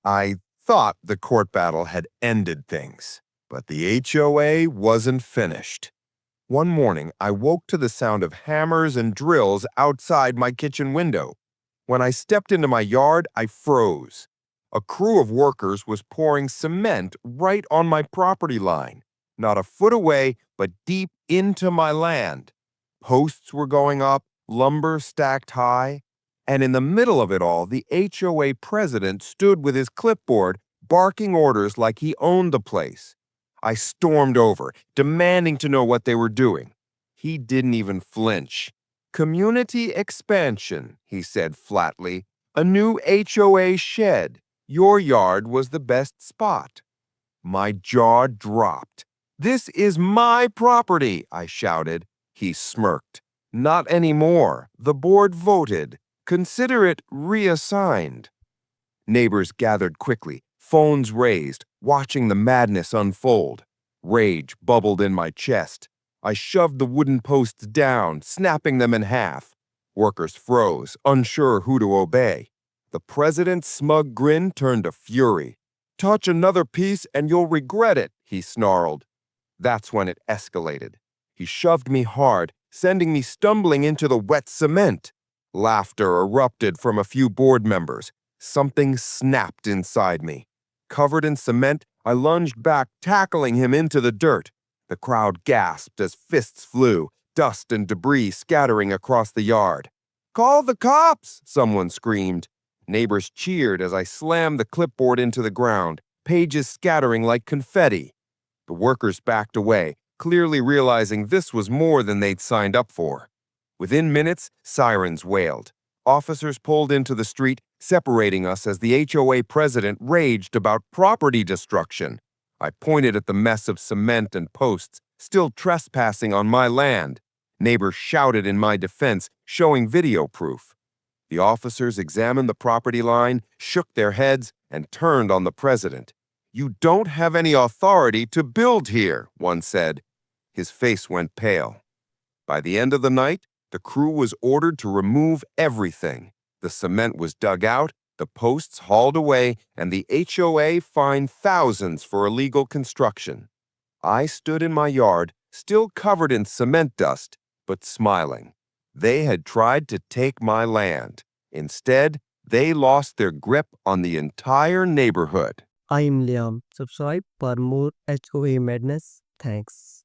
I thought the court battle had ended things, but the HOA wasn't finished. One morning, I woke to the sound of hammers and drills outside my kitchen window. When I stepped into my yard, I froze. A crew of workers was pouring cement right on my property line, not a foot away, but deep into my land. Posts were going up, lumber stacked high, and in the middle of it all, the HOA president stood with his clipboard, barking orders like he owned the place. I stormed over, demanding to know what they were doing. He didn't even flinch. Community expansion, he said flatly. A new HOA shed. Your yard was the best spot. My jaw dropped. This is my property, I shouted. He smirked. Not anymore. The board voted. Consider it reassigned. Neighbors gathered quickly, phones raised, watching the madness unfold. Rage bubbled in my chest. I shoved the wooden posts down, snapping them in half. Workers froze, unsure who to obey. The president's smug grin turned to fury. Touch another piece and you'll regret it, he snarled. That's when it escalated. He shoved me hard, sending me stumbling into the wet cement. Laughter erupted from a few board members. Something snapped inside me. Covered in cement, I lunged back, tackling him into the dirt. The crowd gasped as fists flew, dust and debris scattering across the yard. Call the cops, someone screamed. Neighbors cheered as I slammed the clipboard into the ground, pages scattering like confetti. The workers backed away, clearly realizing this was more than they'd signed up for. Within minutes, sirens wailed. Officers pulled into the street, separating us as the HOA president raged about property destruction. I pointed at the mess of cement and posts, still trespassing on my land. Neighbors shouted in my defense, showing video proof. The officers examined the property line, shook their heads, and turned on the president. You don't have any authority to build here, one said. His face went pale. By the end of the night, the crew was ordered to remove everything. The cement was dug out, the posts hauled away, and the HOA fined thousands for illegal construction. I stood in my yard, still covered in cement dust, but smiling. They had tried to take my land. Instead, they lost their grip on the entire neighborhood. I am Liam. Subscribe for more HOA madness. Thanks.